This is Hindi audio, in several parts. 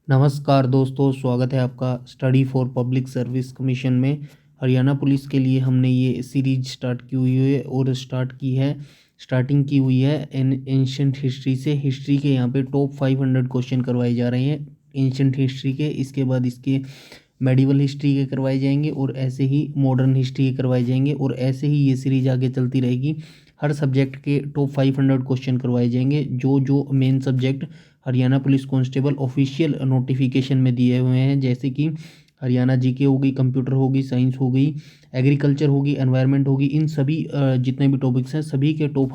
नमस्कार दोस्तों, स्वागत है आपका study for public service commission में। हरियाणा पुलिस के लिए हमने ये सीरीज स्टार्ट की हुई है और स्टार्टिंग की हुई है एंशिएंट हिस्ट्री से। हिस्ट्री के यहाँ पे टॉप 500 क्वेश्चन करवाए जा रहे हैं एंशिएंट हिस्ट्री के। इसके बाद इसके मेडिवल हिस्ट्री के करवाए जाएंगे और ऐसे ही मॉडर्न हिस्ट्री के करवाए जाएंगे और ऐसे ही ये सीरीज आगे चलती रहेगी। हर सब्जेक्ट के टॉप 500 क्वेश्चन करवाए जाएंगे। जो main subject Haryana police constable official notification में दिए हुए हैं, जैसे कि हरियाणा जीके होगी, कंप्यूटर होगी, साइंस हो गई, एग्रीकल्चर होगी, एनवायरनमेंट होगी, इन सभी जितने भी टॉपिक्स हैं सभी के टॉप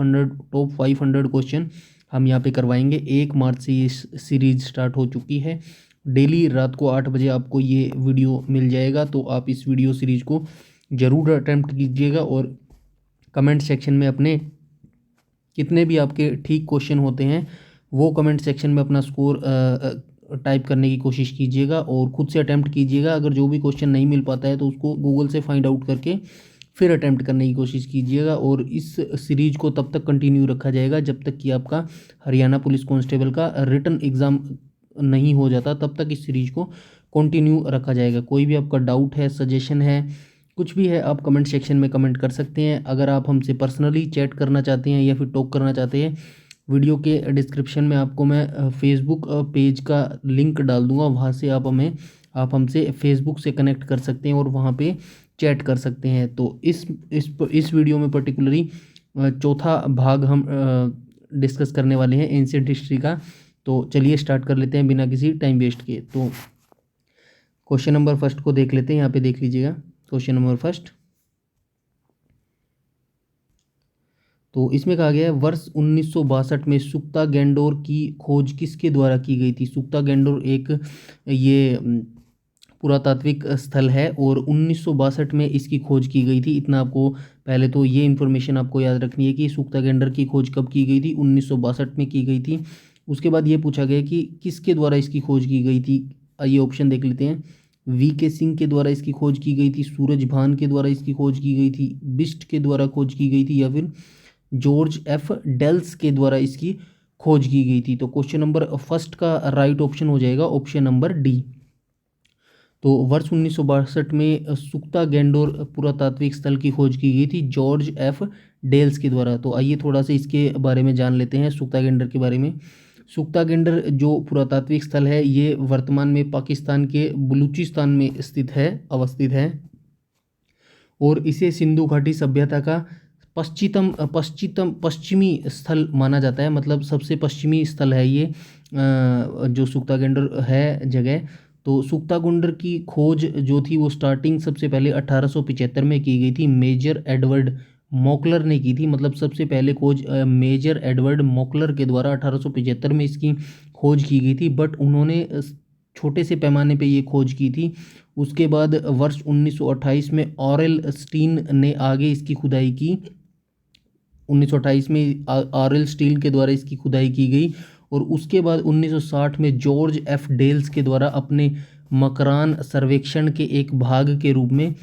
500 क्वेश्चन हम यहाँ पे करवाएंगे। 1 मार्च से ये सीरीज स्टार्ट हो चुकी है। डेली रात को 8 बजे आपको ये वीडियो मिल जाएगा, तो आप इस वीडियो सीरीज को ज़रूर अटैम्प्ट कीजिएगा और कमेंट सेक्शन में अपने कितने भी आपके ठीक क्वेश्चन होते हैं वो कमेंट सेक्शन में अपना स्कोर टाइप करने की कोशिश कीजिएगा और ख़ुद से अटैम्प्ट कीजिएगा। अगर जो भी क्वेश्चन नहीं मिल पाता है तो उसको गूगल से फाइंड आउट करके फिर अटैम्प्ट करने की कोशिश कीजिएगा। और इस सीरीज को तब तक कंटिन्यू रखा जाएगा जब तक कि आपका हरियाणा पुलिस कांस्टेबल का रिटन एग्ज़ाम नहीं हो जाता, तब तक इस सीरीज को कंटिन्यू रखा जाएगा। कोई भी आपका डाउट है, सजेशन है, कुछ भी है, आप कमेंट सेक्शन में कमेंट कर सकते हैं। अगर आप हमसे पर्सनली चैट करना चाहते हैं या फिर टॉक करना चाहते हैं, वीडियो के डिस्क्रिप्शन में आपको मैं फेसबुक पेज का लिंक डाल दूंगा, वहाँ से आप हमसे फेसबुक से कनेक्ट कर सकते हैं और वहाँ पे चैट कर सकते हैं। तो इस वीडियो में पर्टिकुलरली चौथा भाग हम डिस्कस करने वाले हैं एंशिएंट हिस्ट्री का। तो चलिए स्टार्ट कर लेते हैं बिना किसी टाइम वेस्ट के। तो क्वेश्चन नंबर फर्स्ट को देख लेते हैं। यहाँ पे देख लीजिएगा क्वेश्चन नंबर फर्स्ट। तो इसमें कहा गया है वर्ष 1962 में सुक्ता गैंडोर की खोज किसके द्वारा की गई थी। सुक्ता गैंडोर एक ये पुरातात्विक स्थल है और 1962 में इसकी खोज की गई थी। इतना आपको पहले तो ये इन्फॉर्मेशन आपको याद रखनी है कि सुक्ता गैंडर की खोज कब की गई थी, 1962 में की गई थी। उसके बाद ये पूछा गया कि किसके द्वारा इसकी खोज की गई थी। आइए ऑप्शन देख लेते हैं। VK सिंह के द्वारा इसकी खोज की गई थी, सूरज भान के द्वारा इसकी खोज की गई थी, बिस्ट के द्वारा खोज की गई थी, या फिर जॉर्ज F डेल्स के द्वारा इसकी खोज की गई थी। तो क्वेश्चन नंबर फर्स्ट का राइट ऑप्शन हो जाएगा ऑप्शन नंबर डी। तो वर्ष 1962 में सुक्ता गैंडोर पुरातात्विक स्थल की खोज की गई थी जॉर्ज F डेल्स के द्वारा। तो आइए थोड़ा सा इसके बारे में जान लेते हैं, सुक्ता गैंडर के बारे में। सुक्ता गैंडर जो पुरातात्विक स्थल है ये वर्तमान में पाकिस्तान के बलूचिस्तान में अवस्थित है और इसे सिंधु घाटी सभ्यता का पश्चिमी स्थल माना जाता है। मतलब सबसे पश्चिमी स्थल है ये जो सुक्ता गैंडर है जगह। तो सुक्ता गैंडर की खोज जो थी वो स्टार्टिंग सबसे पहले 1875 में की गई थी, मेजर एडवर्ड मॉकलर ने की थी। मतलब सबसे पहले खोज मेजर एडवर्ड मॉकलर के द्वारा 1875 में इसकी खोज की गई थी, बट उन्होंने छोटे से पैमाने पे ये खोज की थी। उसके बाद वर्ष 1928 में ऑरेल स्टीन ने आगे इसकी खुदाई की। 1928 में ऑरेल स्टील के द्वारा इसकी खुदाई की गई और उसके बाद 1960 में जॉर्ज F डेल्स के द्वारा अपने मकरान सर्वेक्षण के एक भाग के रूप में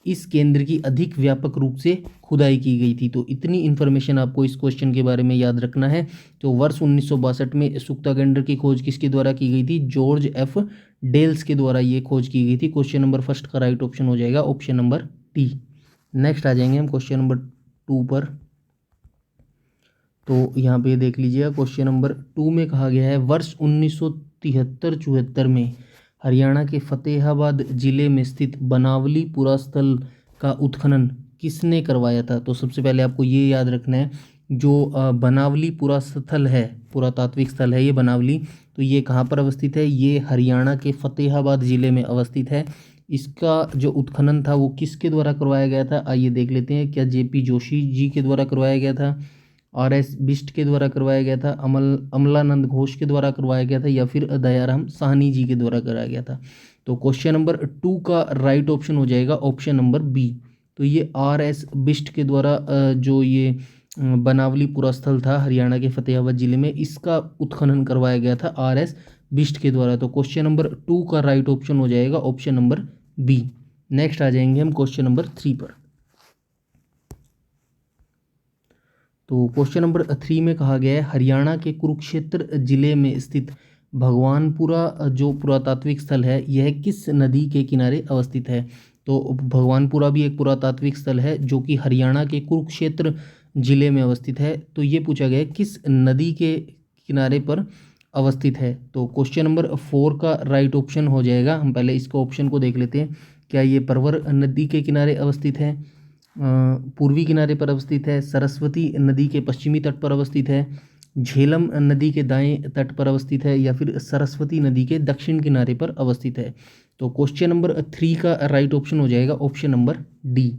इस केंद्र की अधिक व्यापक रूप से खुदाई की गई थी। तो इतनी इन्फॉर्मेशन आपको इस क्वेश्चन के बारे में याद रखना है। तो वर्ष 1962 में सुक्ता गैंडर की खोज किसके द्वारा की गई थी, जॉर्ज F डेल्स के द्वारा ये खोज की गई थी। क्वेश्चन नंबर फर्स्ट का राइट ऑप्शन हो जाएगा ऑप्शन नंबर डी। नेक्स्ट आ जाएंगे हम क्वेश्चन नंबर 2 पर। तो यहाँ पे देख लीजिएगा क्वेश्चन नंबर 2 में कहा गया है वर्ष 1973-74 में हरियाणा के फतेहाबाद जिले में स्थित बनावली पुरास्थल का उत्खनन किसने करवाया था। तो सबसे पहले आपको ये याद रखना है, जो बनावली पुरास्थल है, पुरातात्विक स्थल है ये बनावली, तो ये कहाँ पर अवस्थित है, ये हरियाणा के फतेहाबाद जिले में अवस्थित है। इसका जो उत्खनन था वो किसके द्वारा करवाया गया था, आइए देख लेते हैं। क्या JP जोशी जी के द्वारा करवाया गया था, RS बिस्ट के द्वारा करवाया गया था, अमलानंद घोष के द्वारा करवाया गया था, या फिर दयाराम साहनी जी के द्वारा कराया गया था। तो क्वेश्चन नंबर 2 का राइट ऑप्शन हो जाएगा ऑप्शन नंबर बी। तो ये RS बिस्ट के द्वारा जो ये बनावली पुरास्थल था हरियाणा के फतेहाबाद जिले में, इसका उत्खनन करवाया गया था RS बिस्ट के द्वारा। तो क्वेश्चन नंबर 2 का राइट ऑप्शन हो जाएगा ऑप्शन नंबर बी। नेक्स्ट आ जाएंगे हम क्वेश्चन नंबर 3 पर। तो क्वेश्चन नंबर 3 में कहा गया है हरियाणा के कुरुक्षेत्र जिले में स्थित भगवानपुरा जो पुरातात्विक स्थल है यह किस नदी के किनारे अवस्थित है? तो भगवानपुरा भी एक पुरातात्विक स्थल है जो कि हरियाणा के कुरुक्षेत्र जिले में अवस्थित है। तो ये पूछा गया है किस नदी के किनारे पर अवस्थित है। तो क्वेश्चन नंबर 4 का राइट ऑप्शन हो जाएगा, हम पहले इसको ऑप्शन को देख लेते हैं। क्या ये परवर नदी के किनारे अवस्थित है, पूर्वी किनारे पर अवस्थित है, सरस्वती नदी के पश्चिमी तट पर अवस्थित है, झेलम नदी के दाएं तट पर अवस्थित है, या फिर सरस्वती नदी के दक्षिण किनारे पर अवस्थित है? तो क्वेश्चन नंबर 3 का राइट ऑप्शन हो जाएगा ऑप्शन नंबर डी।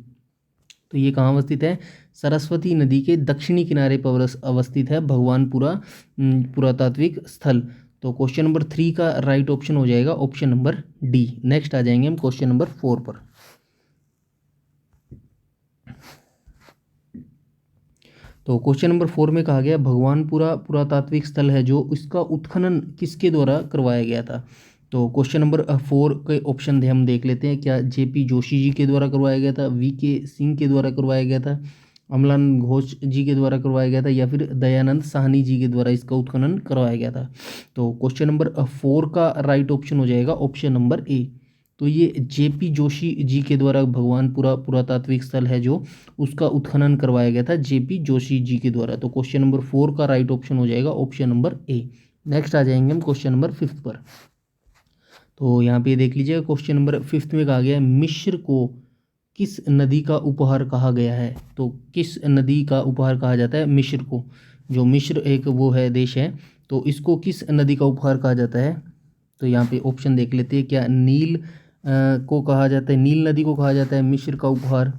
तो ये कहाँ अवस्थित है? सरस्वती नदी के दक्षिणी किनारे पर अवस्थित है भगवानपुरा पुरातात्विक स्थल। तो क्वेश्चन नंबर 3 का राइट ऑप्शन हो जाएगा ऑप्शन नंबर डी। नेक्स्ट आ जाएंगे हम क्वेश्चन नंबर 4 पर। तो क्वेश्चन नंबर 4 में कहा गया भगवानपुरा पुरातात्विक स्थल है जो इसका उत्खनन किसके द्वारा करवाया गया था? तो क्वेश्चन नंबर 4 के ऑप्शन हम देख लेते हैं। क्या जेपी जोशी जी के द्वारा करवाया गया था, वीके सिंह के द्वारा करवाया गया था, अमलान घोष जी के द्वारा करवाया गया था, या फिर दयानंद साहनी जी के द्वारा इसका उत्खनन करवाया गया था? तो क्वेश्चन नंबर 4 का राइट ऑप्शन हो जाएगा ऑप्शन नंबर ए। तो ये जेपी जोशी जी के द्वारा भगवानपुरा पुरातात्विक स्थल है जो उसका उत्खनन करवाया गया था जेपी जोशी जी के द्वारा। तो क्वेश्चन नंबर 4 का राइट ऑप्शन हो जाएगा ऑप्शन नंबर ए। नेक्स्ट आ जाएंगे हम क्वेश्चन नंबर 5 पर। तो यहाँ पे देख लीजिएगा क्वेश्चन नंबर 5 में कहा गया है मिस्र को किस नदी का उपहार कहा गया है? तो किस नदी का उपहार कहा जाता है मिस्र को? जो मिस्र एक वो है देश है, तो इसको किस नदी का उपहार कहा जाता है? तो यहाँ पे ऑप्शन देख लेते हैं। क्या नील को कहा जाता है, नील नदी को कहा जाता है मिस्र का उपहार?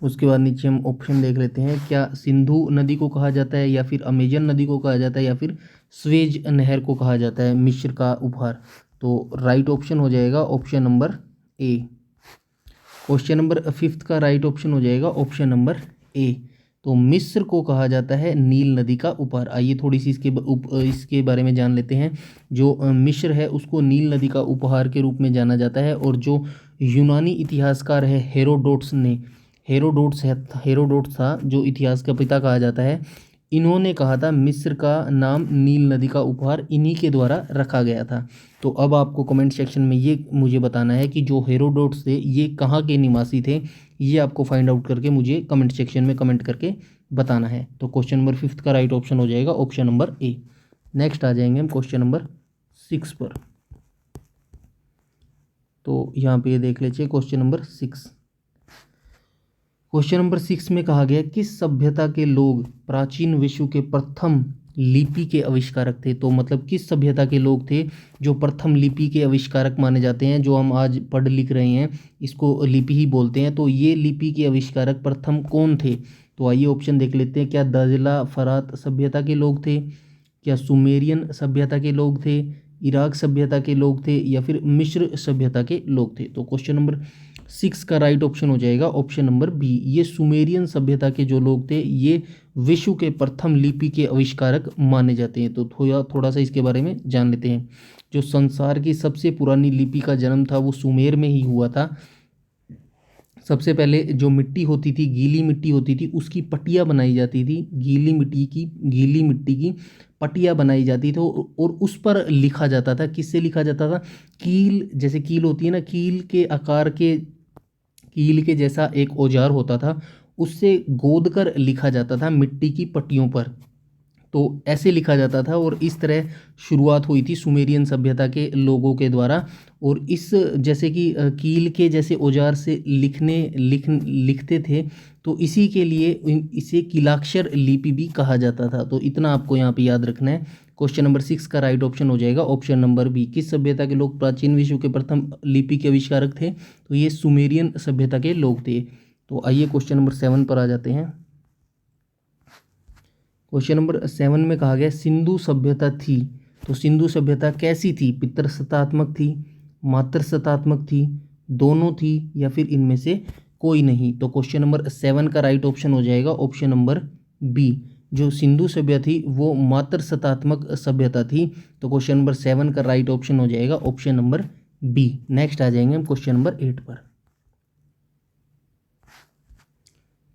उसके बाद नीचे हम ऑप्शन देख लेते हैं। क्या सिंधु नदी को कहा जाता है, या फिर अमेजन नदी को कहा जाता है, या फिर स्वेज नहर को कहा जाता है मिस्र का उपहार? तो राइट ऑप्शन हो जाएगा option number A. Question number 5 का राइट ऑप्शन हो जाएगा ऑप्शन नंबर ए। तो मिस्र को कहा जाता है नील नदी का उपहार। आइए थोड़ी सी इसके बारे में जान लेते हैं। जो मिस्र है उसको नील नदी का उपहार के रूप में जाना जाता है, और जो यूनानी इतिहासकार है हेरोडोट्स था जो इतिहास का पिता कहा जाता है, इन्होंने कहा था मिस्र का नाम नील नदी का उपहार इन्हीं के द्वारा रखा गया था। तो अब आपको कमेंट सेक्शन में ये मुझे बताना है कि जो हेरोडोट्स थे ये कहाँ के निवासी थे, ये आपको फाइंड आउट करके मुझे कमेंट सेक्शन में कमेंट करके बताना है। तो क्वेश्चन नंबर 5 का राइट ऑप्शन हो जाएगा ऑप्शन नंबर ए। नेक्स्ट आ जाएंगे हम क्वेश्चन नंबर 6 पर। तो यहाँ पे ये देख लीजिए क्वेश्चन नंबर 6। क्वेश्चन नंबर 6 में कहा गया किस सभ्यता के लोग प्राचीन विश्व के प्रथम लिपि के आविष्कारक थे? तो मतलब किस सभ्यता के लोग थे जो प्रथम लिपि के आविष्कारक माने जाते हैं? जो हम आज पढ़ लिख रहे हैं इसको लिपि ही बोलते हैं। तो ये लिपि के आविष्कारक प्रथम कौन थे? तो आइए ऑप्शन देख लेते हैं। क्या दजला फरात सभ्यता के लोग थे, क्या सुमेरियन सभ्यता के लोग थे, इराक सभ्यता के लोग थे, या फिर मिस्र सभ्यता के लोग थे? तो क्वेश्चन नंबर 6 का राइट ऑप्शन हो जाएगा ऑप्शन नंबर बी। ये सुमेरियन सभ्यता के जो लोग थे ये विश्व के प्रथम लिपि के आविष्कारक माने जाते हैं। तो थोड़ा सा इसके बारे में जान लेते हैं। जो संसार की सबसे पुरानी लिपि का जन्म था वो सुमेर में ही हुआ था। सबसे पहले जो मिट्टी होती थी, गीली मिट्टी होती थी, उसकी पट्टियाँ बनाई जाती थी। गीली मिट्टी की पट्टियाँ बनाई जाती थी और उस पर लिखा जाता था। किससे लिखा जाता था? कील, जैसे कील होती है ना, कील के आकार के कील के जैसा एक औजार होता था, उससे गोद कर लिखा जाता था मिट्टी की पट्टियों पर। तो ऐसे लिखा जाता था और इस तरह शुरुआत हुई थी सुमेरियन सभ्यता के लोगों के द्वारा। और इस जैसे कि कील के जैसे औजार से लिखते थे, तो इसी के लिए इसे कीलाक्षर लिपि भी कहा जाता था। तो इतना आपको यहाँ पे याद रखना है। क्वेश्चन नंबर 6 का राइट ऑप्शन हो जाएगा ऑप्शन नंबर बी। किस सभ्यता के लोग प्राचीन विश्व के प्रथम लिपि के आविष्कारक थे? तो ये सुमेरियन सभ्यता के लोग थे। तो आइए क्वेश्चन नंबर 7 पर आ जाते हैं। क्वेश्चन नंबर 7 में कहा गया सिंधु सभ्यता थी, तो सिंधु सभ्यता कैसी थी? पितृसत्तात्मक थी, मातृसत्तात्मक थी, दोनों थी, या फिर इनमें से कोई नहीं? तो क्वेश्चन नंबर 7 का राइट ऑप्शन हो जाएगा ऑप्शन नंबर बी। जो सिंधु सभ्यता थी वो मातृसत्तात्मक सभ्यता थी। तो क्वेश्चन नंबर 7 का राइट ऑप्शन हो जाएगा ऑप्शन नंबर बी। नेक्स्ट आ जाएंगे हम क्वेश्चन नंबर 8 पर।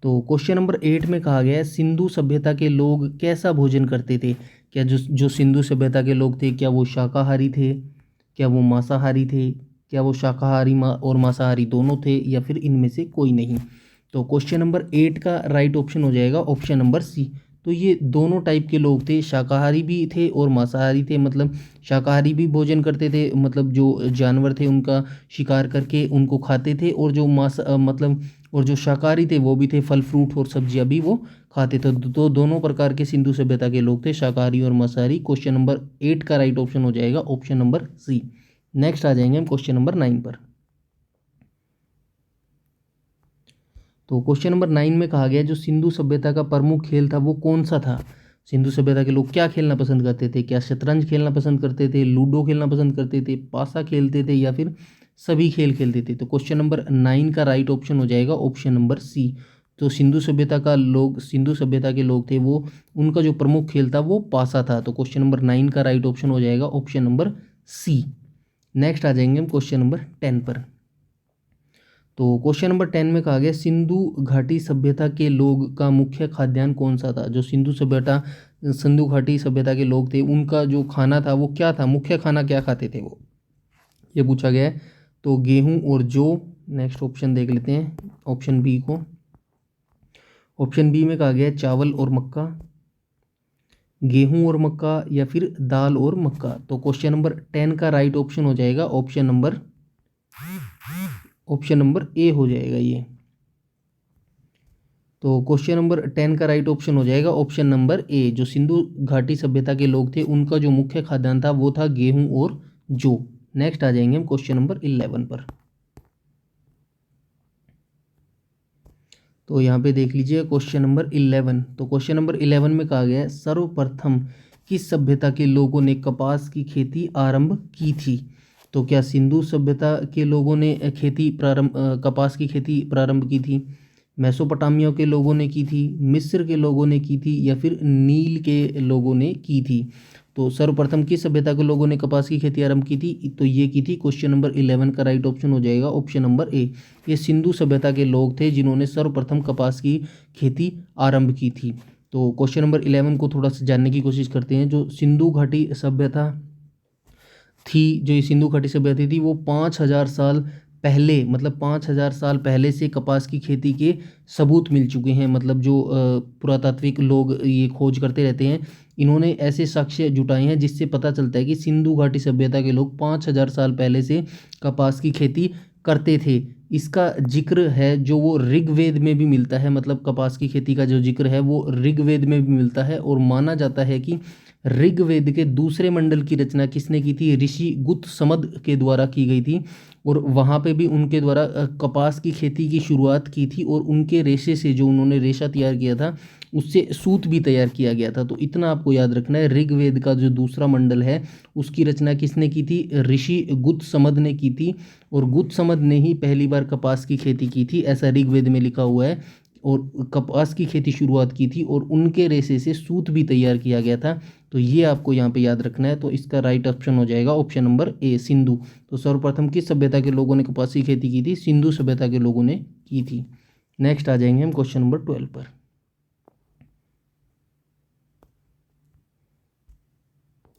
तो क्वेश्चन नंबर 8 में कहा गया है सिंधु सभ्यता के लोग कैसा भोजन करते थे? क्या जो जो सिंधु सभ्यता के लोग थे क्या वो शाकाहारी थे, क्या वो मांसाहारी थे, क्या वो शाकाहारी और मांसाहारी दोनों थे, या फिर इनमें से कोई नहीं। तो क्वेश्चन नंबर 8 का राइट ऑप्शन हो जाएगा ऑप्शन नंबर सी। तो ये दोनों टाइप के लोग थे, शाकाहारी भी थे और मांसाहारी थे। मतलब शाकाहारी भी भोजन करते थे, मतलब जो जानवर थे उनका शिकार करके उनको खाते थे, और जो मतलब और जो शाकाहारी थे वो भी थे, फल फ्रूट और सब्जियां भी वो खाते थे। तो दोनों प्रकार के सिंधु सभ्यता के लोग थे, शाकाहारी और मांसाहारी। क्वेश्चन नंबर 8 का राइट ऑप्शन हो जाएगा ऑप्शन नंबर सी। नेक्स्ट आ जाएंगे हम क्वेश्चन नंबर 9 पर। तो क्वेश्चन नंबर 9 में कहा गया जो सिंधु सभ्यता का प्रमुख खेल था वो कौन सा था। सिंधु सभ्यता के लोग क्या खेलना पसंद करते थे, क्या शतरंज खेलना पसंद करते थे, लूडो खेलना पसंद करते थे, पासा खेलते थे, या फिर सभी खेल खेलते थे। तो क्वेश्चन नंबर 9 का राइट ऑप्शन हो जाएगा ऑप्शन नंबर सी। तो सिंधु सभ्यता के लोग थे वो, उनका जो प्रमुख खेल था वो पासा था। तो क्वेश्चन नंबर 9 का राइट ऑप्शन हो जाएगा ऑप्शन नंबर सी। नेक्स्ट आ जाएंगे हम क्वेश्चन नंबर 10 पर। तो क्वेश्चन नंबर 10 में कहा गया सिंधु घाटी सभ्यता के लोग का मुख्य खाद्यान्न कौन सा था। जो सिंधु घाटी सभ्यता के लोग थे उनका जो खाना था वो क्या था, मुख्य खाना क्या खाते थे वो, ये पूछा गया है। तो गेहूं और जौ। नेक्स्ट ऑप्शन देख लेते हैं ऑप्शन बी को। ऑप्शन बी में कहा गया है चावल और मक्का, गेहूं और मक्का, या फिर दाल और मक्का। तो क्वेश्चन नंबर 10 का राइट ऑप्शन हो जाएगा ऑप्शन नंबर ए हो जाएगा ये। तो क्वेश्चन नंबर 10 का राइट ऑप्शन हो जाएगा ऑप्शन नंबर ए। जो सिंधु घाटी सभ्यता के लोग थे उनका जो मुख्य खाद्यान्न था वो था गेहूं और जौ। नेक्स्ट आ जाएंगे हम क्वेश्चन नंबर 11 पर। तो यहाँ पे देख लीजिए क्वेश्चन नंबर 11। तो क्वेश्चन नंबर 11 में कहा गया है सर्वप्रथम किस सभ्यता के लोगों ने कपास की खेती आरंभ की थी। तो क्या सिंधु सभ्यता के लोगों ने कपास की खेती प्रारंभ की थी, मेसोपोटामिया के लोगों ने की थी, मिस्र के लोगों ने की थी, या फिर नील के लोगों ने की थी। तो सर्वप्रथम किस सभ्यता के लोगों ने कपास की खेती आरंभ की थी, तो ये की थी क्वेश्चन नंबर 11 का राइट ऑप्शन हो जाएगा ऑप्शन नंबर ए। ये सिंधु सभ्यता के लोग थे जिन्होंने सर्वप्रथम कपास की खेती आरंभ की थी। तो क्वेश्चन नंबर 11 को थोड़ा सा जानने की कोशिश करते हैं। जो सिंधु घाटी सभ्यता थी, जो ये सिंधु घाटी सभ्यता थी वो 5,000 साल पहले, मतलब 5,000 साल पहले से कपास की खेती के सबूत मिल चुके हैं। मतलब जो पुरातात्विक लोग ये खोज करते रहते हैं, इन्होंने ऐसे साक्ष्य जुटाए हैं जिससे पता चलता है कि सिंधु घाटी सभ्यता के लोग 5,000 साल पहले से कपास की खेती करते थे। इसका जिक्र है जो वो ऋग्वेद में भी मिलता है, मतलब कपास की खेती का जो जिक्र है वो ऋग्वेद में भी मिलता है। और माना जाता है कि ऋग्वेद के दूसरे मंडल की रचना किसने की थी, ऋषि गुत्समद के द्वारा की गई थी। और वहाँ पे भी उनके द्वारा कपास की खेती की शुरुआत की थी, और उनके रेशे से जो उन्होंने रेशा तैयार किया था उससे सूत भी तैयार किया गया था। तो इतना आपको याद रखना है, ऋग्वेद का जो दूसरा मंडल है उसकी रचना किसने की थी, ऋषि गुत्समद ने की थी। और गुत्समद ने ही पहली बार कपास की खेती की थी, ऐसा ऋग्वेद में लिखा हुआ है। और कपास की खेती शुरुआत की थी और उनके रेशे से सूत भी तैयार किया गया था। तो ये आपको यहाँ पे याद रखना है। तो इसका राइट ऑप्शन हो जाएगा ऑप्शन नंबर ए, सिंधु। तो सर्वप्रथम किस सभ्यता के लोगों ने कपास की खेती की थी, सिंधु सभ्यता के लोगों ने की थी। नेक्स्ट आ जाएंगे हम क्वेश्चन नंबर 12 पर।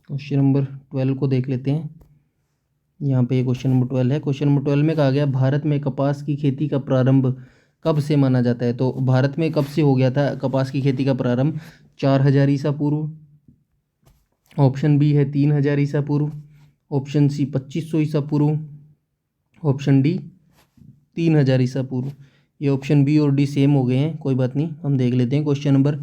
क्वेश्चन नंबर 12 को देख लेते हैं। यहाँ पे क्वेश्चन नंबर 12 है। क्वेश्चन नंबर 12 में कहा गया भारत में कपास की खेती का प्रारंभ कब से माना जाता है। तो भारत में कब से हो गया था कपास की खेती का प्रारंभ, 4,000 ईसा पूर्व, ऑप्शन बी है 3,000 ईसा पूर्व, ऑप्शन सी 2,500 ईसा पूर्व, ऑप्शन डी 3,000 ईसा पूर्व। ये ऑप्शन बी और डी सेम हो गए हैं, कोई बात नहीं, हम देख लेते हैं। क्वेश्चन नंबर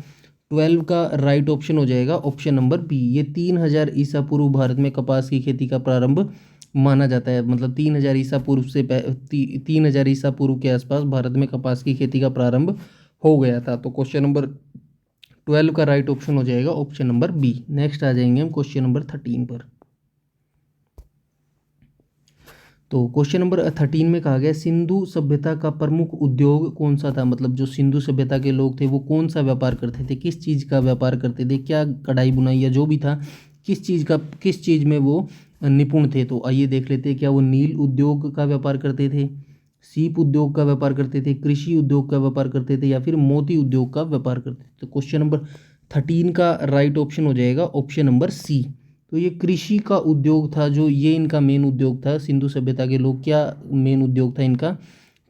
12 का राइट ऑप्शन हो जाएगा ऑप्शन नंबर बी। ये 3,000 ईसा पूर्व भारत में कपास की खेती का प्रारंभ माना जाता है। मतलब 3,000 ईसा पूर्व से 3,000 ईसा पूर्व के आसपास भारत में कपास की खेती का प्रारंभ हो गया था। तो क्वेश्चन नंबर 12 का राइट ऑप्शन हो जाएगा ऑप्शन नंबर बी। नेक्स्ट आ जाएंगे हम क्वेश्चन नंबर 13 पर। तो क्वेश्चन नंबर 13 में कहा गया सिंधु सभ्यता का प्रमुख उद्योग कौन सा था। मतलब जो सिंधु सभ्यता के लोग थे वो कौन सा व्यापार करते थे, किस चीज़ का व्यापार करते थे, क्या कढ़ाई बुनाई या जो भी था, किस चीज़ में वो निपुण थे। तो आइए देख लेते हैं, क्या वो नील उद्योग का व्यापार करते थे, सीप उद्योग का व्यापार करते थे, कृषि उद्योग का व्यापार करते थे, या फिर मोती उद्योग का व्यापार करते थे। तो क्वेश्चन नंबर 13 का राइट ऑप्शन हो जाएगा ऑप्शन नंबर सी। तो ये कृषि का उद्योग था, जो ये इनका मेन उद्योग था। सिंधु सभ्यता के लोग क्या मेन उद्योग था इनका?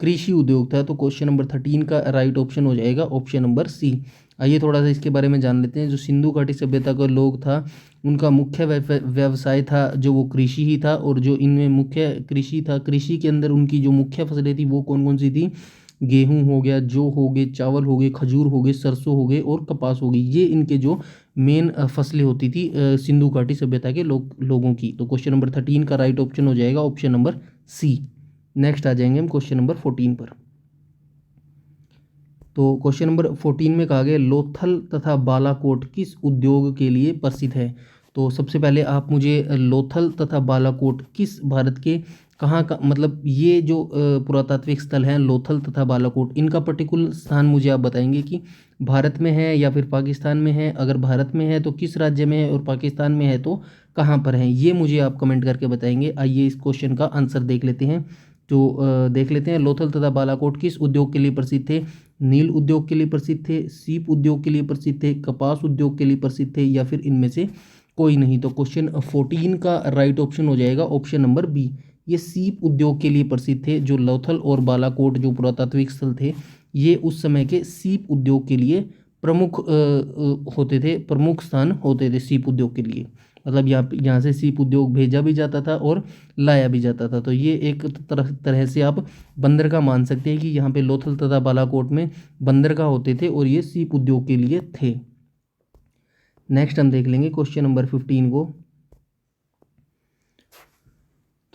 कृषि उद्योग था। तो क्वेश्चन नंबर 13 का राइट ऑप्शन हो जाएगा ऑप्शन नंबर सी। आइए थोड़ा सा इसके बारे में जान लेते हैं। जो सिंधु घाटी सभ्यता का लोग था, उनका मुख्य व्यवसाय था जो वो कृषि ही था, और जो इनमें मुख्य कृषि था, कृषि के अंदर उनकी जो मुख्य फसलें थी वो कौन कौन सी थी? गेहूं हो गया, जौ हो गए, चावल हो गए, खजूर हो गए, सरसों हो गए और कपास हो गई। ये इनके जो मेन फसलें होती थी सिंधु घाटी सभ्यता के लोगों की। तो क्वेश्चन नंबर 13 का राइट ऑप्शन हो जाएगा ऑप्शन नंबर सी। नेक्स्ट आ जाएंगे हम क्वेश्चन नंबर 14 पर। तो क्वेश्चन नंबर 14 में कहा गया लोथल तथा बालाकोट किस उद्योग के लिए प्रसिद्ध है? तो सबसे पहले आप मुझे लोथल तथा बालाकोट किस भारत के कहाँ का, मतलब ये जो पुरातात्विक स्थल हैं लोथल तथा बालाकोट, इनका पर्टिकुलर स्थान मुझे आप बताएंगे कि भारत में है या फिर पाकिस्तान में है। अगर भारत में है तो किस राज्य में है, और पाकिस्तान में है तो कहाँ पर है, ये मुझे आप कमेंट करके बताएंगे। आइए इस क्वेश्चन का आंसर देख लेते हैं। तो देख लेते हैं, लोथल तथा बालाकोट किस उद्योग के लिए प्रसिद्ध थे? नील उद्योग के लिए प्रसिद्ध थे, सीप उद्योग के लिए प्रसिद्ध थे, कपास उद्योग के लिए प्रसिद्ध थे, या फिर इनमें से कोई नहीं। तो क्वेश्चन 14 का राइट ऑप्शन हो जाएगा ऑप्शन नंबर बी। ये सीप उद्योग के लिए प्रसिद्ध थे। जो लोथल और बालाकोट जो पुरातात्विक स्थल थे, ये उस समय के सीप उद्योग के लिए प्रमुख होते थे, प्रमुख स्थान होते थे सीप उद्योग के लिए। मतलब यहाँ से सीप उद्योग भेजा भी जाता था और लाया भी जाता था। तो ये एक तरह से आप बंदरगाह मान सकते हैं कि यहाँ पे लोथल तथा बालाकोट में बंदरगाह होते थे और ये सीप उद्योग के लिए थे। नेक्स्ट हम देख लेंगे क्वेश्चन नंबर 15 को।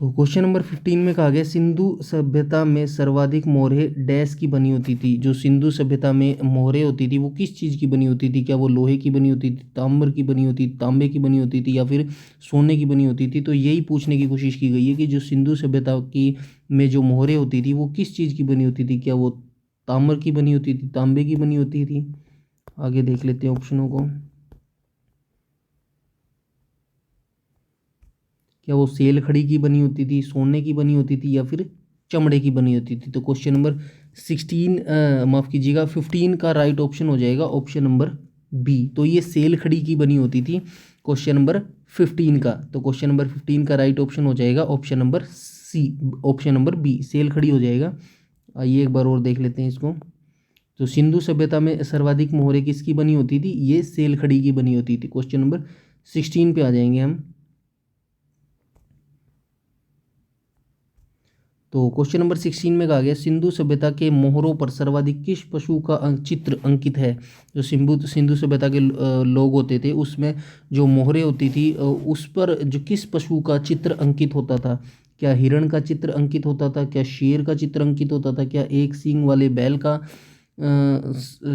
तो क्वेश्चन नंबर 15 में कहा गया सिंधु सभ्यता में सर्वाधिक मोहरें डैश की बनी होती थी। जो सिंधु सभ्यता में मोहरें होती थी वो किस चीज़ की बनी होती थी? क्या वो लोहे की बनी होती थी, ताम्र की बनी होती थी, तांबे की बनी होती थी, या फिर सोने की बनी होती थी? तो यही पूछने की कोशिश की गई है कि जो सिंधु सभ्यता की में जो मोहरें होती थी वो किस चीज़ की बनी होती थी? क्या वो ताम्र की बनी होती थी, तांबे की बनी होती थी? आगे देख लेते हैं ऑप्शनों को। क्या वो सेल खड़ी की बनी होती थी, सोने की बनी होती थी, या फिर चमड़े की बनी होती थी? तो क्वेश्चन नंबर 16 माफ़ कीजिएगा 15 का राइट ऑप्शन हो जाएगा ऑप्शन नंबर बी। तो ये सेल खड़ी की बनी होती थी क्वेश्चन नंबर 15 का। तो क्वेश्चन नंबर 15 का राइट ऑप्शन हो जाएगा option number C, option number B, सेल खड़ी हो जाएगा। आइए एक बार और देख लेते हैं इसको। तो सिंधु सभ्यता में सर्वाधिक मोहरें किसकी बनी होती थी? ये सेल खड़ी की बनी होती थी। क्वेश्चन नंबर 16 पे आ जाएंगे हम। तो क्वेश्चन नंबर 16 में कहा गया सिंधु सभ्यता के मोहरों पर सर्वाधिक किस पशु का चित्र अंकित है? जो सिंधु सभ्यता के लोग होते थे उसमें जो मोहरें होती थी उस पर जो किस पशु का चित्र अंकित होता था? क्या हिरण का चित्र अंकित होता था? क्या शेर का चित्र अंकित होता था? क्या एक सींग वाले बैल का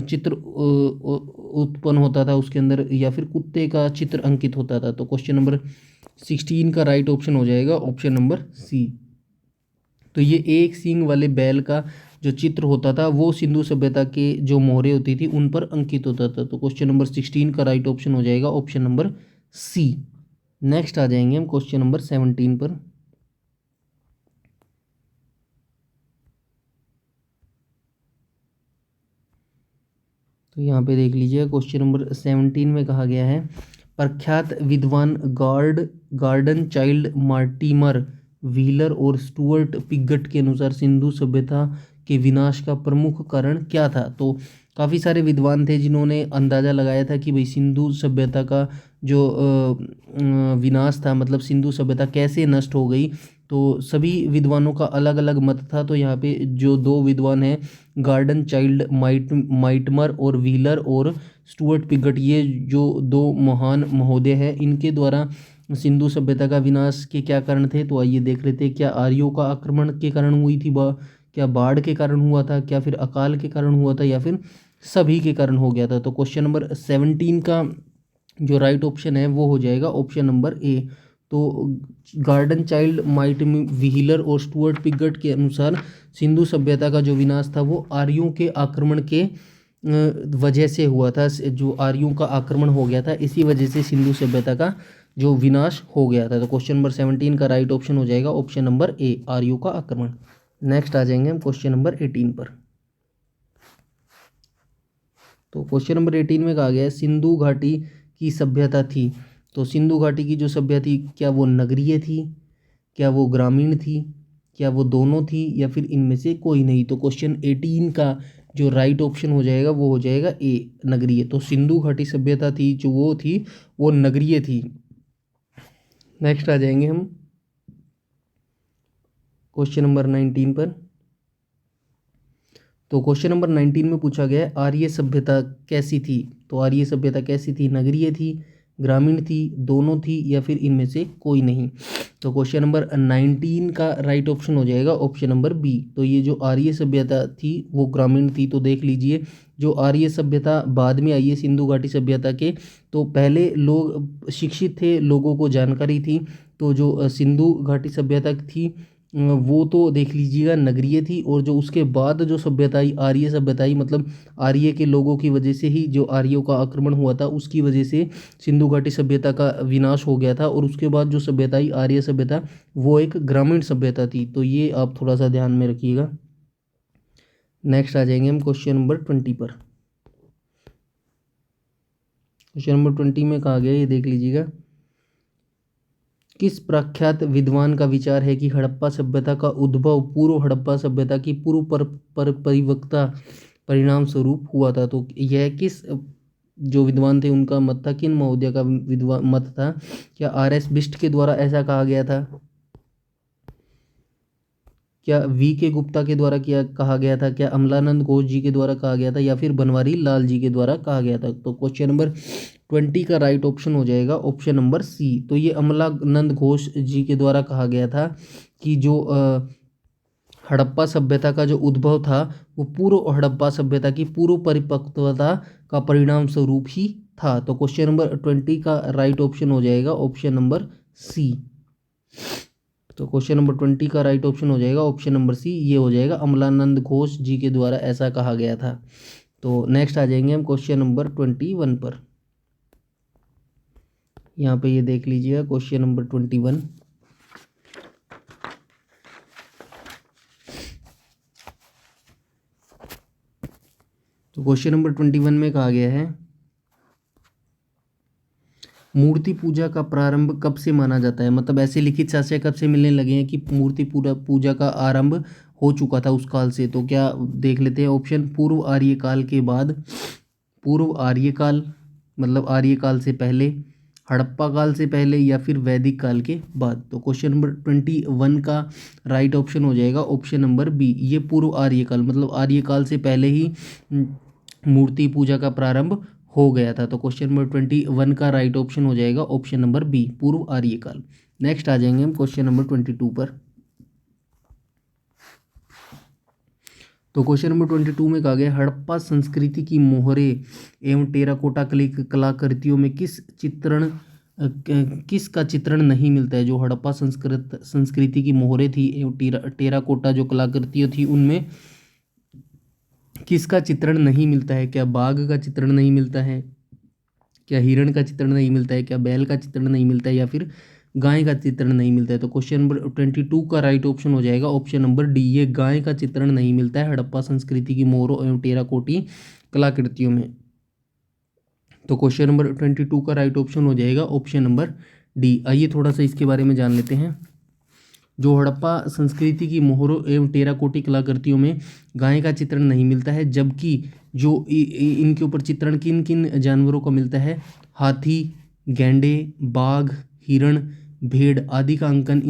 चित्र उत्पन्न होता था उसके अंदर, या फिर कुत्ते का चित्र अंकित होता था? तो क्वेश्चन नंबर 16 का राइट ऑप्शन हो जाएगा ऑप्शन नंबर सी। तो ये एक सींग वाले बैल का जो चित्र होता था वो सिंधु सभ्यता के जो मोहरें होती थी उन पर अंकित होता था। तो क्वेश्चन नंबर 16 का राइट ऑप्शन हो जाएगा ऑप्शन नंबर सी। नेक्स्ट आ जाएंगे हम क्वेश्चन नंबर 17 पर। तो यहाँ पे देख लीजिए क्वेश्चन नंबर 17 में कहा गया है प्रख्यात विद्वान गार्डन चाइल्ड मार्टिमर व्हीलर और स्टुअर्ट पिगट के अनुसार सिंधु सभ्यता के विनाश का प्रमुख कारण क्या था? तो काफ़ी सारे विद्वान थे जिन्होंने अंदाज़ा लगाया था कि भाई सिंधु सभ्यता का जो विनाश था, मतलब सिंधु सभ्यता कैसे नष्ट हो गई। तो सभी विद्वानों का अलग अलग मत था। तो यहाँ पे जो दो विद्वान हैं गार्डन चाइल्ड माइटमर और व्हीलर और स्टुअर्ट पिगट, ये जो दो महान महोदय हैं, इनके द्वारा सिंधु सभ्यता का विनाश के क्या कारण थे? तो आइए देख लेते हैं। क्या आर्यों का आक्रमण के कारण हुई थी क्या बाढ़ के कारण हुआ था, क्या फिर अकाल के कारण हुआ था, या फिर सभी के कारण हो गया था? तो क्वेश्चन नंबर 17 का जो राइट ऑप्शन है वो हो जाएगा ऑप्शन नंबर ए। तो गार्डन चाइल्ड माइट व्हीलर और स्टुअर्ट पिगट के अनुसार सिंधु सभ्यता का जो विनाश था वो आर्यों के आक्रमण के वजह से हुआ था। जो आर्यों का आक्रमण हो गया था इसी वजह से सिंधु सभ्यता का जो विनाश हो गया था। तो क्वेश्चन नंबर 17 का राइट ऑप्शन हो जाएगा ऑप्शन नंबर ए, आर्यों का आक्रमण। नेक्स्ट आ जाएंगे हम क्वेश्चन नंबर 18 पर। तो क्वेश्चन नंबर 18 में कहा गया है सिंधु घाटी की सभ्यता थी। तो सिंधु घाटी की जो सभ्यता थी क्या वो नगरीय थी, क्या वो ग्रामीण थी, क्या वो दोनों थी, या फिर इनमें से कोई नहीं। तो क्वेश्चन 18 का जो राइट ऑप्शन हो जाएगा वो हो जाएगा ए, नगरीय। तो सिंधु घाटी सभ्यता थी जो वो थी वो नगरीय थी। नेक्स्ट आ जाएंगे हम क्वेश्चन नंबर 19 पर। तो क्वेश्चन नंबर 19 में पूछा गया है आर्य सभ्यता कैसी थी। तो आर्य सभ्यता कैसी थी, नगरीय थी, ग्रामीण थी, दोनों थी, या फिर इनमें से कोई नहीं। तो क्वेश्चन नंबर 19 का राइट ऑप्शन हो जाएगा ऑप्शन नंबर बी। तो ये जो आर्य सभ्यता थी वो ग्रामीण थी। तो देख लीजिए जो आर्य सभ्यता बाद में आई है सिंधु घाटी सभ्यता के, तो पहले लोग शिक्षित थे, लोगों को जानकारी थी। तो जो सिंधु घाटी सभ्यता थी वो तो देख लीजिएगा नगरीय थी, और जो उसके बाद जो सभ्यता आई आर्य सभ्यता आई, मतलब आर्य के लोगों की वजह से ही जो आर्यों का आक्रमण हुआ था उसकी वजह से सिंधु घाटी सभ्यता का विनाश हो गया था। और उसके बाद जो सभ्यता आई आर्य सभ्यता वो एक ग्रामीण सभ्यता थी। तो ये आप थोड़ा सा ध्यान में रखिएगा। नेक्स्ट आ जाएंगे हम क्वेश्चन नंबर 20 पर। क्वेश्चन नंबर 20 में कहा गया ये देख लीजिएगा किस प्रख्यात विद्वान का विचार है कि हड़प्पा सभ्यता का उद्भव पूर्व हड़प्पा सभ्यता की पूर्व परिपक्वता परिणाम स्वरूप हुआ था। तो यह किस जो विद्वान थे उनका मत था, किन महोदय का विद्वान मत था। क्या आर.एस. बिष्ट के द्वारा ऐसा कहा गया था, क्या V.K. गुप्ता के द्वारा किया कहा गया था, क्या अमलानंद घोष जी के द्वारा कहा गया था, या फिर बनवारी लाल जी के द्वारा कहा गया था। तो क्वेश्चन नंबर 20 का राइट ऑप्शन हो जाएगा ऑप्शन नंबर सी। तो ये अमलानंद घोष जी के द्वारा कहा गया था कि जो हड़प्पा सभ्यता का जो उद्भव था वो पूर्व हड़प्पा सभ्यता की पूर्व परिपक्वता का परिणाम स्वरूप ही था। तो क्वेश्चन नंबर 20 का राइट ऑप्शन हो जाएगा ऑप्शन नंबर सी। तो क्वेश्चन नंबर 20 का राइट ऑप्शन हो जाएगा ऑप्शन नंबर सी, ये हो जाएगा अमलानंद घोष जी के द्वारा ऐसा कहा गया था। तो नेक्स्ट आ जाएंगे हम क्वेश्चन नंबर 21 पर। यहाँ पे ये देख लीजिएगा क्वेश्चन नंबर 21। तो क्वेश्चन नंबर 21 में कहा गया है मूर्ति पूजा का प्रारंभ कब से माना जाता है। मतलब ऐसे लिखित साक्ष्य कब से मिलने लगे हैं कि मूर्ति पूजा का आरंभ हो चुका था उस काल से। तो क्या देख लेते हैं ऑप्शन पूर्व आर्य काल के बाद, पूर्व आर्य काल मतलब आर्य काल से पहले, हड़प्पा काल से पहले, या फिर वैदिक काल के बाद। तो क्वेश्चन नंबर 21 का राइट ऑप्शन हो जाएगा ऑप्शन नंबर बी, ये पूर्व आर्य काल मतलब आर्य काल से पहले ही मूर्ति पूजा का प्रारंभ हो गया था। तो क्वेश्चन नंबर 21 का राइट ऑप्शन हो जाएगा ऑप्शन नंबर बी, पूर्व आर्य काल। नेक्स्ट आ जाएंगे हम क्वेश्चन नंबर 22 पर। तो क्वेश्चन नंबर 22 में कहा गया हड़प्पा संस्कृति की मोहरे एवं टेराकोटा कलाकृतियों में किसका चित्रण नहीं मिलता है। जो हड़प्पा संस्कृति की मोहरे थी एवं टेराकोटा जो कलाकृतियाँ थी उनमें किसका चित्रण नहीं मिलता है। क्या बाघ का चित्रण नहीं मिलता है, क्या हिरण का चित्रण नहीं मिलता है, क्या बैल का चित्रण नहीं मिलता है, या फिर गाय का चित्रण नहीं मिलता है। तो क्वेश्चन नंबर 22 का राइट ऑप्शन हो जाएगा ऑप्शन नंबर डी, ये गाय का चित्रण नहीं मिलता है हड़प्पा संस्कृति की मोहरों एवं टेराकोटी कलाकृतियों में। तो क्वेश्चन नंबर 22 का राइट ऑप्शन हो जाएगा ऑप्शन नंबर डी। आइए थोड़ा सा इसके बारे में जान लेते हैं। जो हड़प्पा संस्कृति की मोहरों एवं टेराकोटी कलाकृतियों में गाय का चित्रण नहीं मिलता है, जबकि जो इनके ऊपर चित्रण किन किन जानवरों का मिलता है, हाथी, गैंडे, बाघ, हिरण, भेड़ आदि का अंकन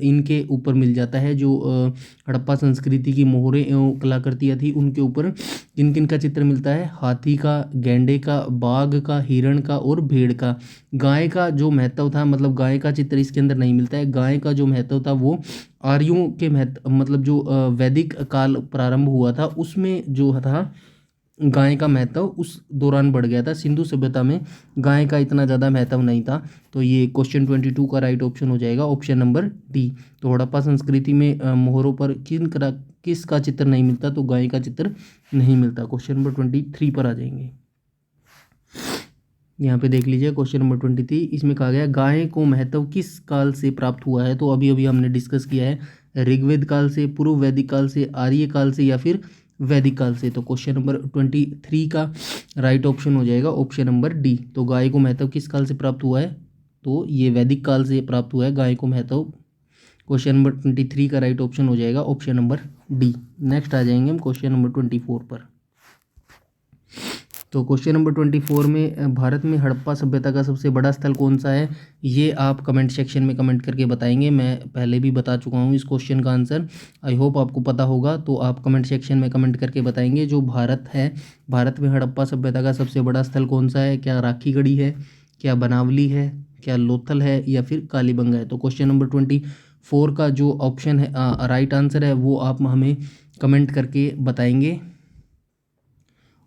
इनके ऊपर मिल जाता है। जो हड़प्पा संस्कृति की मोहरें एवं कलाकृतियाँ थी उनके ऊपर किन किन का चित्र मिलता है, हाथी का, गैंडे का, बाघ का, हिरण का और भेड़ का। गाय का जो महत्व था मतलब गाय का चित्र इसके अंदर नहीं मिलता है। गाय का जो महत्व था वो आर्यों के महत्व मतलब जो वैदिक काल प्रारंभ हुआ था उसमें जो था गाय का महत्व उस दौरान बढ़ गया था। सिंधु सभ्यता में गाय का इतना ज़्यादा महत्व नहीं था। तो ये क्वेश्चन 22 का राइट ऑप्शन हो जाएगा ऑप्शन नंबर डी। तो हड़प्पा संस्कृति में मोहरों पर किसका चित्र नहीं मिलता, तो गाय का चित्र नहीं मिलता। क्वेश्चन नंबर 23 पर आ जाएंगे। यहाँ पे देख लीजिए क्वेश्चन नंबर 23, इसमें कहा गया गाय को महत्व किस काल से प्राप्त हुआ है। तो अभी अभी हमने डिस्कस किया है ऋग्वेद काल से, पूर्व वैदिक काल से, आर्य काल से, या फिर वैदिक काल से। तो क्वेश्चन नंबर 23 का राइट ऑप्शन हो जाएगा ऑप्शन नंबर डी। तो गाय को महत्व किस काल से प्राप्त हुआ है? तो ये वैदिक काल से प्राप्त हुआ है गाय को महत्व। क्वेश्चन नंबर 23 का राइट ऑप्शन हो जाएगा ऑप्शन नंबर डी। नेक्स्ट आ जाएंगे हम क्वेश्चन नंबर 24 पर। तो क्वेश्चन नंबर 24 में भारत में हड़प्पा सभ्यता का सबसे बड़ा स्थल कौन सा है? ये आप कमेंट सेक्शन में कमेंट करके बताएंगे। मैं पहले भी बता चुका हूँ इस क्वेश्चन का आंसर, आई होप आपको पता होगा। तो आप कमेंट सेक्शन में कमेंट करके बताएंगे जो भारत है, भारत में हड़प्पा सभ्यता का सबसे बड़ा स्थल कौन सा है? क्या राखीगढ़ी है, क्या बनावली है, क्या लोथल है, या फिर कालीबंगा है? तो क्वेश्चन नंबर 24 का जो ऑप्शन है राइट आंसर है वो आप हमें कमेंट करके बताएंगे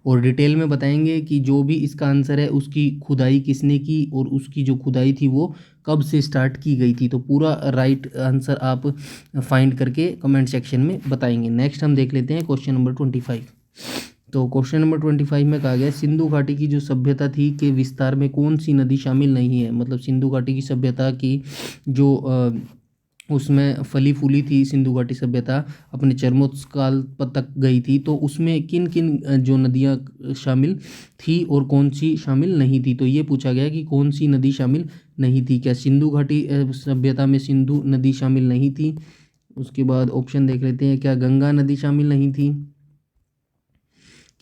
और डिटेल में बताएंगे कि जो भी इसका आंसर है उसकी खुदाई किसने की और उसकी जो खुदाई थी वो कब से स्टार्ट की गई थी। तो पूरा राइट आंसर आप फाइंड करके कमेंट सेक्शन में बताएंगे। नेक्स्ट हम देख लेते हैं क्वेश्चन नंबर 25। तो क्वेश्चन नंबर 25 में कहा गया सिंधु घाटी की जो सभ्यता थी के विस्तार में कौन सी नदी शामिल नहीं है? मतलब सिंधु घाटी की सभ्यता की जो उसमें फली फूली थी सिंधु घाटी सभ्यता, अपने चरमोत्कर्ष काल तक गई थी, तो उसमें किन किन जो नदियाँ शामिल थी और कौन सी शामिल नहीं थी? तो ये पूछा गया कि कौन सी नदी शामिल नहीं थी। क्या सिंधु घाटी सभ्यता में सिंधु नदी शामिल नहीं थी? उसके बाद ऑप्शन देख लेते हैं। क्या गंगा नदी शामिल नहीं थी,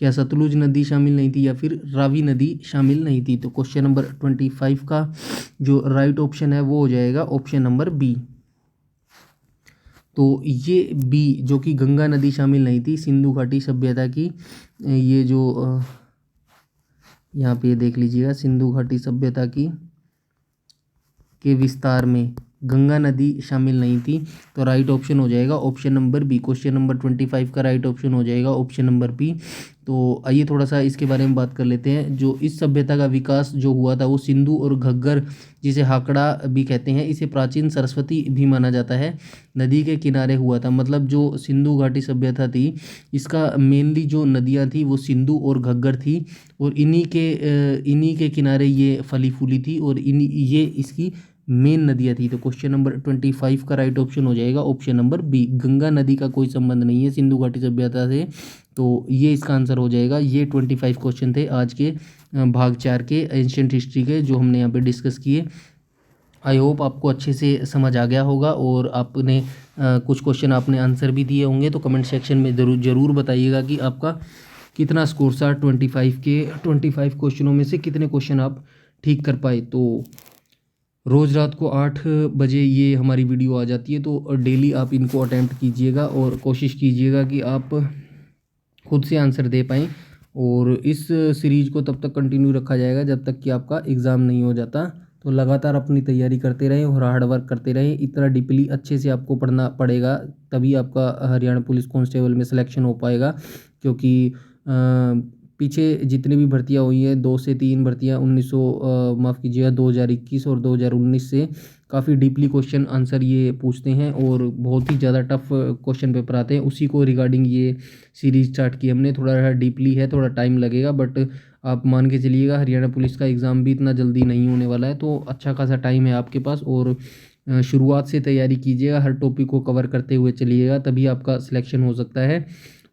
क्या सतलुज नदी शामिल नहीं थी, या फिर रावी नदी शामिल नहीं थी? तो क्वेश्चन नंबर 25 का जो राइट ऑप्शन है वो हो जाएगा ऑप्शन नंबर बी। तो ये बी जो कि गंगा नदी शामिल नहीं थी सिंधु घाटी सभ्यता की, ये जो यहाँ पे देख लीजिएगा सिंधु घाटी सभ्यता की के विस्तार में गंगा नदी शामिल नहीं थी। तो राइट ऑप्शन हो जाएगा option number B. Question number 25 का राइट ऑप्शन हो जाएगा ऑप्शन नंबर बी। तो आइए थोड़ा सा इसके बारे में बात कर लेते हैं। जो इस सभ्यता का विकास जो हुआ था वो सिंधु और घग्गर, जिसे हाकड़ा भी कहते हैं, इसे प्राचीन सरस्वती भी माना जाता है, नदी के किनारे हुआ था। मतलब जो सिंधु घाटी सभ्यता थी इसका मेनली जो नदियाँ थी वो सिंधु और घग्गर थी और इन्हीं के किनारे ये फली फूली थी और ये इसकी मेन नदियाँ थी। तो क्वेश्चन नंबर 25 का राइट ऑप्शन हो जाएगा ऑप्शन नंबर बी। गंगा नदी का कोई संबंध नहीं है सिंधु घाटी सभ्यता से, तो ये इसका आंसर हो जाएगा। ये 25 क्वेश्चन थे आज के भाग 4 के एंशिएंट हिस्ट्री के जो हमने यहाँ पे डिस्कस किए। आई होप आपको अच्छे से समझ आ गया होगा और आपने कुछ क्वेश्चन आपने आंसर भी दिए होंगे। तो कमेंट सेक्शन में ज़रूर बताइएगा कि आपका कितना स्कोर था 25 क्वेश्चनों में से कितने क्वेश्चन आप ठीक कर पाए। तो रोज़ रात को 8 बजे ये हमारी वीडियो आ जाती है, तो डेली आप इनको अटैम्प्ट कीजिएगा और कोशिश कीजिएगा कि आप खुद से आंसर दे पाएँ। और इस सीरीज़ को तब तक कंटिन्यू रखा जाएगा जब तक कि आपका एग्ज़ाम नहीं हो जाता। तो लगातार अपनी तैयारी करते रहें और हार्ड वर्क करते रहें। इतना डीपली अच्छे से आपको पढ़ना पड़ेगा तभी आपका हरियाणा पुलिस कांस्टेबल में सिलेक्शन हो पाएगा। क्योंकि पीछे जितनी भी भर्तियां हुई हैं 2 से 3 भर्तियां 2021 और 2019 से काफ़ी डीपली क्वेश्चन आंसर ये पूछते हैं और बहुत ही ज़्यादा टफ क्वेश्चन पेपर आते हैं। उसी को रिगार्डिंग ये सीरीज स्टार्ट की हमने। थोड़ा डीपली है, थोड़ा टाइम लगेगा, बट आप मान के चलिएगा हरियाणा पुलिस का एग्ज़ाम भी इतना जल्दी नहीं होने वाला है। तो अच्छा खासा टाइम है आपके पास और शुरुआत से तैयारी कीजिएगा, हर टॉपिक को कवर करते हुए चलिएगा, तभी आपका सिलेक्शन हो सकता है।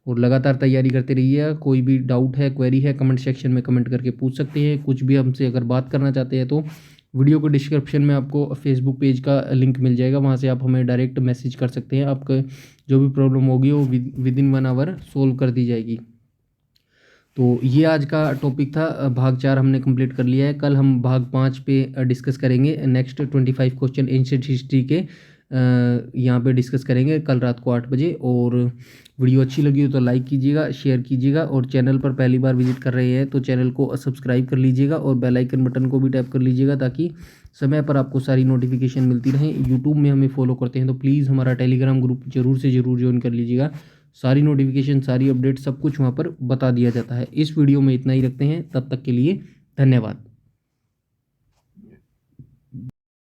और लगातार तैयारी करते रहिएगा। कोई भी डाउट है, क्वेरी है, कमेंट सेक्शन में कमेंट करके पूछ सकते हैं। कुछ भी हमसे अगर बात करना चाहते हैं तो वीडियो को डिस्क्रिप्शन में आपको फेसबुक पेज का लिंक मिल जाएगा, वहाँ से आप हमें डायरेक्ट मैसेज कर सकते हैं। आपका जो भी प्रॉब्लम होगी वो विद इन 1 आवर सोल्व कर दी जाएगी। तो ये आज का टॉपिक था। भाग 4 हमने कंप्लीट कर लिया है। कल हम भाग 5 पे डिस्कस करेंगे। नेक्स्ट 25 क्वेश्चन एंशिएंट हिस्ट्री के यहाँ पे डिस्कस करेंगे कल रात को 8 बजे। और वीडियो अच्छी लगी हो तो लाइक कीजिएगा, शेयर कीजिएगा और चैनल पर पहली बार विजिट कर रहे हैं तो चैनल को सब्सक्राइब कर लीजिएगा और बेल आइकन बटन को भी टैप कर लीजिएगा ताकि समय पर आपको सारी नोटिफिकेशन मिलती रहे। यूट्यूब में हमें फॉलो करते हैं तो प्लीज़ हमारा टेलीग्राम ग्रुप जरूर से ज़रूर ज्वाइन कर लीजिएगा। सारी नोटिफिकेशन, सारी अपडेट सब कुछ वहाँ पर बता दिया जाता है। इस वीडियो में इतना ही रखते हैं, तब तक के लिए धन्यवाद।